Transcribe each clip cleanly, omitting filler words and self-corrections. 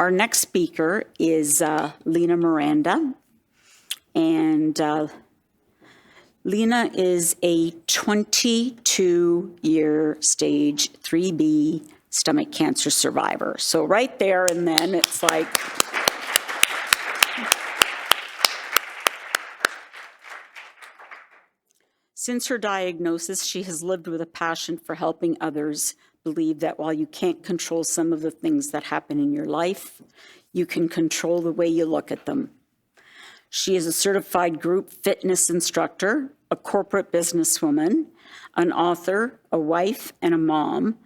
Our next speaker is Lina Miranda, and Lina is a 22-year stage 3B stomach cancer survivor. So right there and then it's like, since her diagnosis, she has lived with a passion for helping others believe that while you can't control some of the things that happen in your life, you can control the way you look at them. She is a certified group fitness instructor, a corporate businesswoman, an author, a wife, and a mom.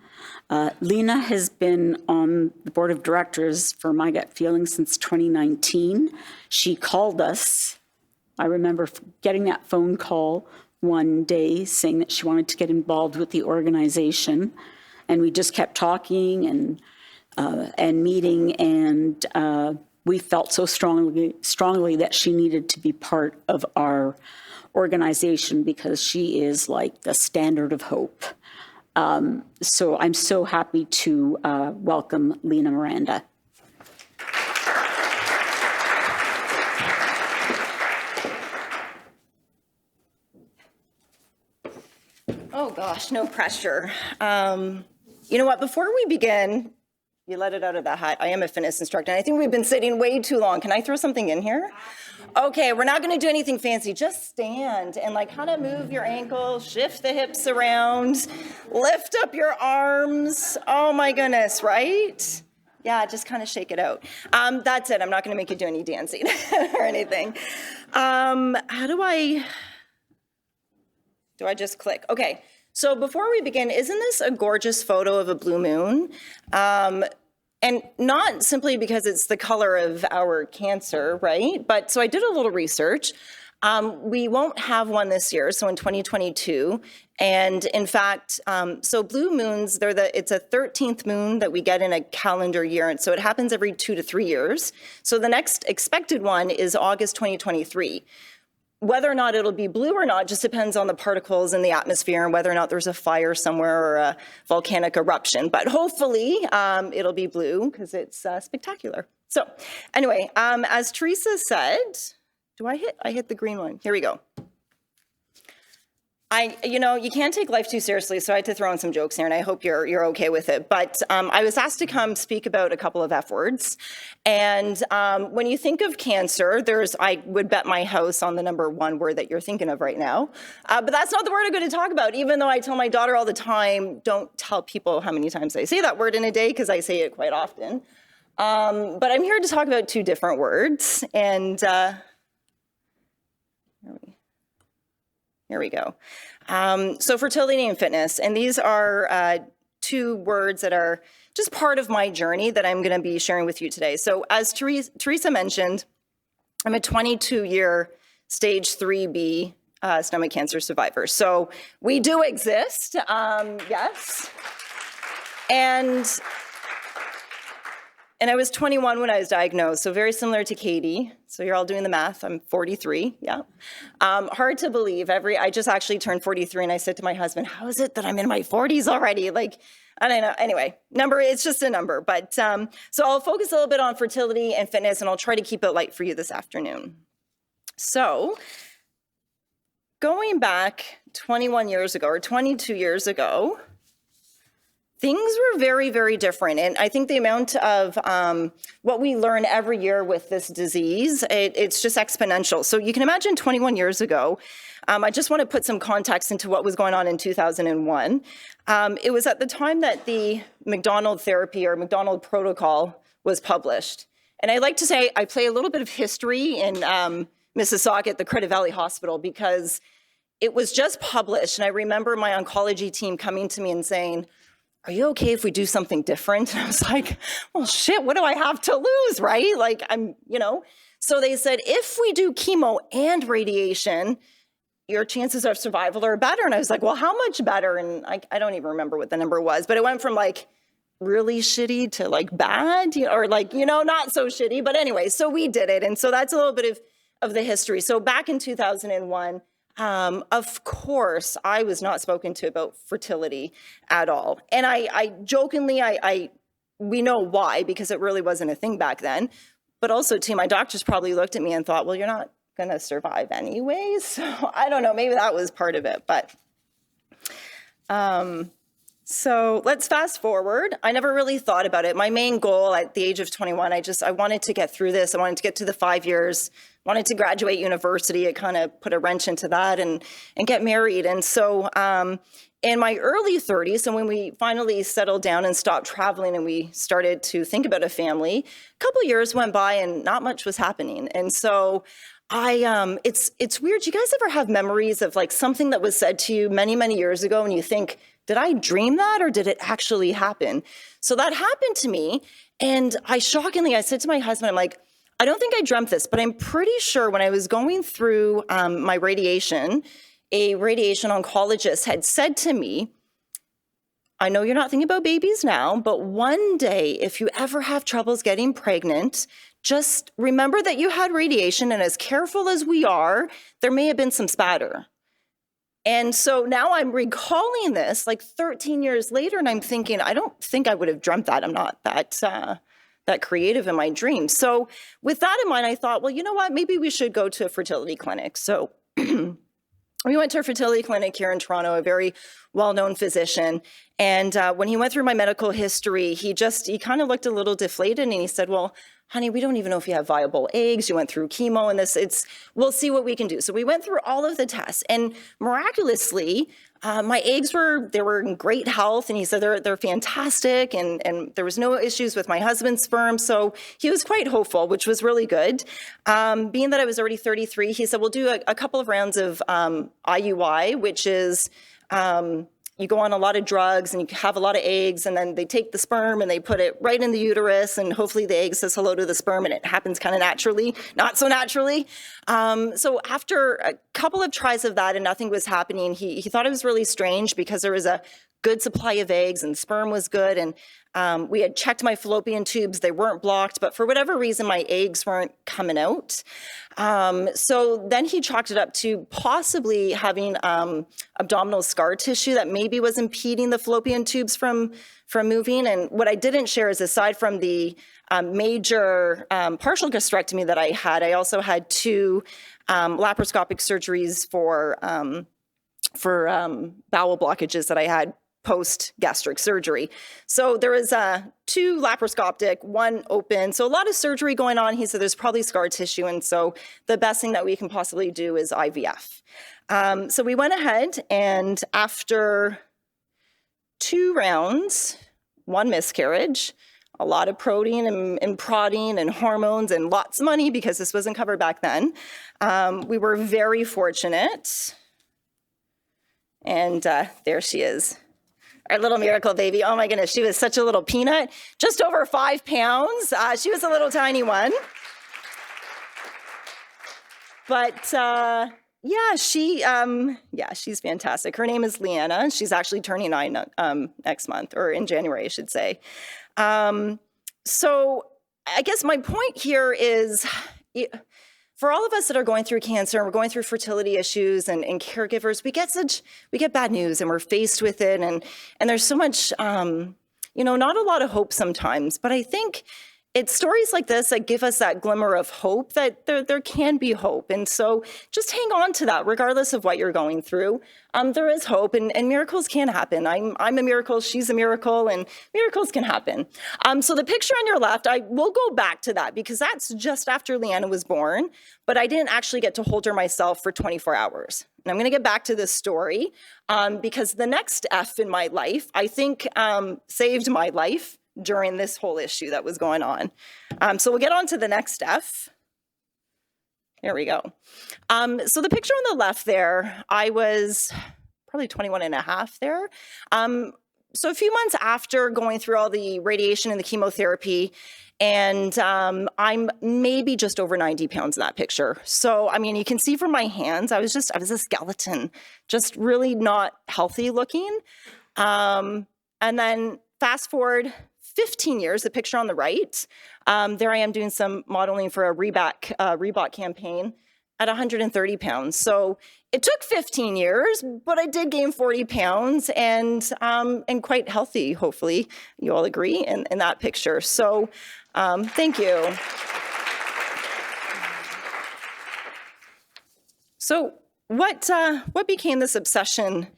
Lina has been on the board of directors for My Gut Feeling since 2019. She called us. I remember getting that phone call one day saying that she wanted to get involved with the organization. And we just kept talking and meeting, and we felt so strongly that she needed to be part of our organization because she is like the standard of hope. So I'm so happy to welcome Lina Miranda. Oh gosh, no pressure. You know what, before we begin, you let it out of the hat. I am a fitness instructor, and I think we've been sitting way too long. Can I throw something in here? Okay, we're not gonna do anything fancy. Just stand and like kind of move your ankle, shift the hips around, lift up your arms. Oh my goodness, right? Yeah, just kind of shake it out. That's it, I'm not gonna make you do any dancing or anything. How do I just click? Okay. So before we begin, isn't this a gorgeous photo of a blue moon? And not simply because it's the color of our cancer, right? But so I did a little research. We won't have one this year, so in 2022. And in fact, so blue moons, it's a 13th moon that we get in a calendar year. And so it happens every 2 to 3 years. So the next expected one is August 2023. Whether or not it'll be blue or not just depends on the particles in the atmosphere and whether or not there's a fire somewhere or a volcanic eruption. But hopefully it'll be blue because it's spectacular. So anyway, as Teresa said, I hit the green one. Here we go. You can't take life too seriously, so I had to throw in some jokes here, and I hope you're okay with it. But I was asked to come speak about a couple of F words. And when you think of cancer, I would bet my house on the number one word that you're thinking of right now. But that's not the word I'm going to talk about, even though I tell my daughter all the time, don't tell people how many times I say that word in a day, because I say it quite often. But I'm here to talk about two different words, and here we go. So fertility and fitness, and these are two words that are just part of my journey that I'm gonna be sharing with you today. So as Teresa mentioned, I'm a 22-year stage 3B stomach cancer survivor. So we do exist, yes. And I was 21 when I was diagnosed, so very similar to Katie. So you're all doing the math. I'm 43, yeah. Hard to believe. I just actually turned 43, and I said to my husband, how is it that I'm in my 40s already? Like, I don't know. Anyway, it's just a number. But so I'll focus a little bit on fertility and fitness, and I'll try to keep it light for you this afternoon. So going back 21 years ago, or 22 years ago, things were very, very different. And I think the amount of what we learn every year with this disease, it's just exponential. So you can imagine 21 years ago, I just want to put some context into what was going on in 2001. It was at the time that the McDonald therapy or McDonald protocol was published. And I like to say I play a little bit of history in Mississauga at the Credit Valley Hospital because it was just published. And I remember my oncology team coming to me and saying, are you okay if we do something different? And I was like, well, shit, what do I have to lose, right? Like, So they said, if we do chemo and radiation, your chances of survival are better. And I was like, well, how much better? And I don't even remember what the number was, but it went from like really shitty to like bad, or like, not so shitty. But anyway, so we did it. And so that's a little bit of the history. So back in 2001, of course, I was not spoken to about fertility at all. And I jokingly, I we know why, because it really wasn't a thing back then. But also, too, my doctors probably looked at me and thought, well, you're not going to survive anyways. So I don't know, maybe that was part of it. But so let's fast forward. I never really thought about it. My main goal at the age of 21, I wanted to get through this. I wanted to get to the 5 years, wanted to graduate university. It kind of put a wrench into that and get married. And so in my early 30s, and when we finally settled down and stopped traveling and we started to think about a family, a couple years went by and not much was happening. And so it's weird. Do you guys ever have memories of like something that was said to you many, many years ago and you think, did I dream that or did it actually happen? So that happened to me. And I said to my husband, I'm like, I don't think I dreamt this, but I'm pretty sure when I was going through my radiation, a radiation oncologist had said to me, I know you're not thinking about babies now, but one day, if you ever have troubles getting pregnant, just remember that you had radiation, and as careful as we are, there may have been some spatter. And so now I'm recalling this like 13 years later, and I'm thinking, I don't think I would have dreamt that. I'm not that creative in my dreams. So with that in mind, I thought, well, you know what? Maybe we should go to a fertility clinic. So we went to a fertility clinic here in Toronto, a very well-known physician. And when he went through my medical history, he kind of looked a little deflated, and he said, well, honey, we don't even know if you have viable eggs. You went through chemo and we'll see what we can do. So we went through all of the tests, and miraculously, my eggs were in great health, and he said they're fantastic, and there was no issues with my husband's sperm. So he was quite hopeful, which was really good. Being that I was already 33, he said, we'll do a couple of rounds of IUI, which is you go on a lot of drugs and you have a lot of eggs, and then they take the sperm and they put it right in the uterus, and hopefully the egg says hello to the sperm, and it happens kind of naturally, not so naturally. So after a couple of tries of that and nothing was happening, he thought it was really strange because there was a good supply of eggs and sperm was good, and we had checked my fallopian tubes, they weren't blocked, but for whatever reason my eggs weren't coming out. So then he chalked it up to possibly having abdominal scar tissue that maybe was impeding the fallopian tubes from moving. And what I didn't share is, aside from the major partial gastrectomy that I had, I also had 2 laparoscopic surgeries for bowel blockages that I had post-gastric surgery. So there was 2 laparoscopic, 1 open. So a lot of surgery going on. He said there's probably scar tissue, and so the best thing that we can possibly do is IVF. So we went ahead, and after 2 rounds, 1 miscarriage, a lot of protein and prodding and hormones and lots of money because this wasn't covered back then. We were very fortunate. And there she is. Our little miracle baby. Oh my goodness, she was such a little peanut, just over 5 pounds. She was a little tiny one. But yeah, she's fantastic. Her name is Lina, and she's actually turning 9 next month, or in January, I should say. So I guess my point here is, for all of us that are going through cancer and we're going through fertility issues and caregivers, we get bad news and we're faced with it. And there's so much, not a lot of hope sometimes, but I think it's stories like this that give us that glimmer of hope that there can be hope. And so just hang on to that regardless of what you're going through. There is hope, and miracles can happen. I'm a miracle, she's a miracle, and miracles can happen. So the picture on your left, I will go back to that because that's just after Lina was born, but I didn't actually get to hold her myself for 24 hours. And I'm going to get back to this story because the next F in my life, I think, saved my life during this whole issue that was going on. So we'll get on to the next F. There we go. So the picture on the left there, I was probably 21 and a half there. So a few months after going through all the radiation and the chemotherapy, and I'm maybe just over 90 pounds in that picture. So, I mean, you can see from my hands, I was a skeleton, just really not healthy looking. And then fast forward 15 years, the picture on the right, there I am doing some modeling for a Reebok campaign. at 130 pounds. So it took 15 years, but I did gain 40 pounds and quite healthy, hopefully. You all agree in that picture. So thank you. So what became this obsession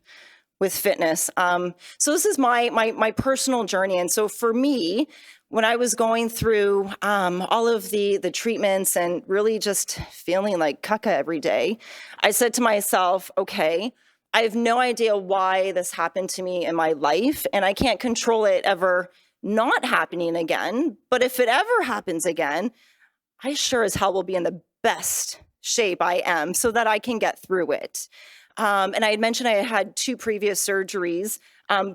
with fitness? So this is my personal journey. And so for me, when I was going through all of the treatments and really just feeling like caca every day, I said to myself, okay, I have no idea why this happened to me in my life, and I can't control it ever not happening again. But if it ever happens again, I sure as hell will be in the best shape I am so that I can get through it. And I had mentioned I had 2 previous surgeries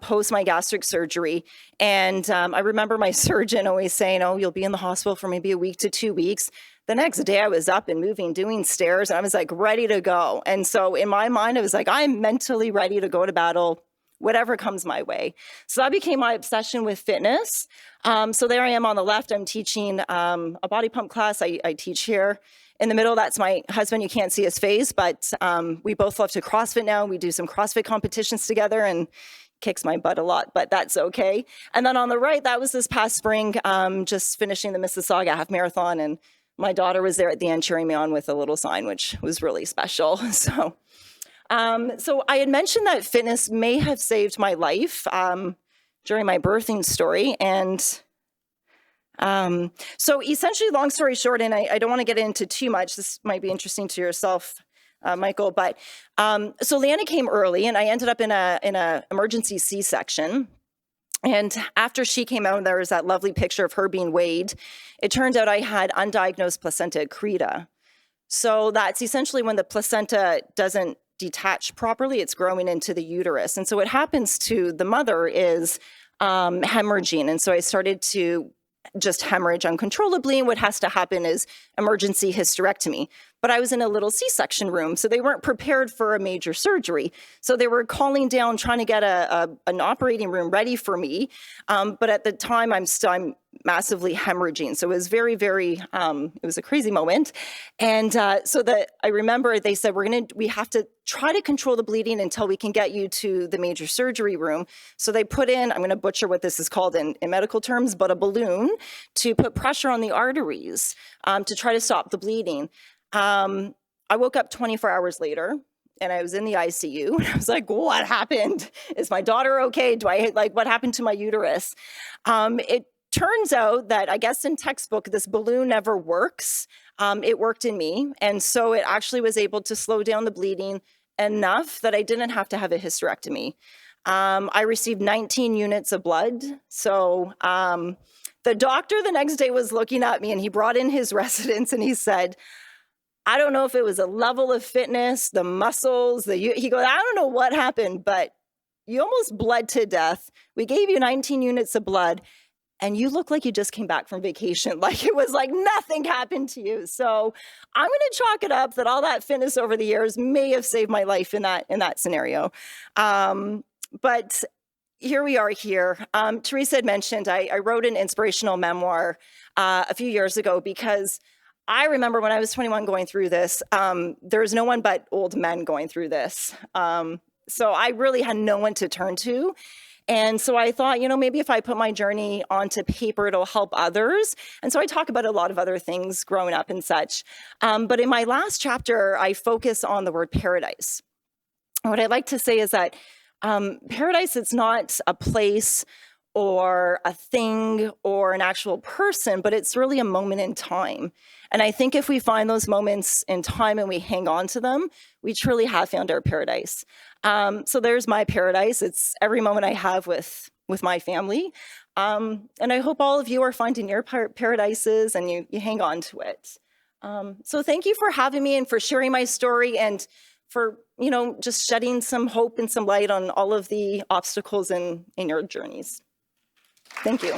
post my gastric surgery. And I remember my surgeon always saying, oh, you'll be in the hospital for maybe a week to 2 weeks. The next day I was up and moving, doing stairs, and I was like ready to go. And so in my mind, I was like, I'm mentally ready to go to battle, whatever comes my way. So that became my obsession with fitness. So there I am on the left, I'm teaching a body pump class. I teach here. In the middle, that's my husband. You can't see his face, but we both love to CrossFit now. We do some CrossFit competitions together and kicks my butt a lot, but that's okay. And then on the right, that was this past spring, just finishing the Mississauga half marathon. And my daughter was there at the end cheering me on with a little sign, which was really special. So I had mentioned that fitness may have saved my life during my birthing story. And so essentially, long story short, and I don't want to get into too much, this might be interesting to yourself, Michael, but so Lina came early and I ended up in a emergency C-section. And after she came out, there was that lovely picture of her being weighed. It turned out I had undiagnosed placenta accreta. So that's essentially when the placenta doesn't detach properly, it's growing into the uterus. And so what happens to the mother is hemorrhaging. And so I started to just hemorrhage uncontrollably. And what has to happen is emergency hysterectomy. But I was in a little C-section room, so they weren't prepared for a major surgery. So they were calling down, trying to get an operating room ready for me. But at the time, I'm massively hemorrhaging. So it was very, very, it was a crazy moment. And so that I remember they said, we have to try to control the bleeding until we can get you to the major surgery room. So they put in, I'm going to butcher what this is called in medical terms, but a balloon to put pressure on the arteries to try to stop the bleeding. I woke up 24 hours later and I was in the ICU and I was like, what happened? Is my daughter okay? What happened to my uterus? It turns out that I guess in textbook, this balloon never works. It worked in me. And so it actually was able to slow down the bleeding enough that I didn't have to have a hysterectomy. I received 19 units of blood. So the doctor the next day was looking at me and he brought in his residents and he said, I don't know if it was a level of fitness, the muscles, he goes, I don't know what happened, but you almost bled to death. We gave you 19 units of blood and you look like you just came back from vacation. Like it was like nothing happened to you. So I'm going to chalk it up that all that fitness over the years may have saved my life in that scenario. But here we are here. Teresa had mentioned I wrote an inspirational memoir a few years ago because I remember when I was 21 going through this, there was no one but old men going through this. So I really had no one to turn to. And so I thought, maybe if I put my journey onto paper, it'll help others. And so I talk about a lot of other things growing up and such. But in my last chapter, I focus on the word paradise. And what I'd like to say is that paradise, it's not a place or a thing or an actual person, but it's really a moment in time. And I think if we find those moments in time and we hang on to them, we truly have found our paradise. So there's my paradise. It's every moment I have with my family. And I hope all of you are finding your paradises and you hang on to it. So thank you for having me and for sharing my story and for, just shedding some hope and some light on all of the obstacles in your journeys. Thank you.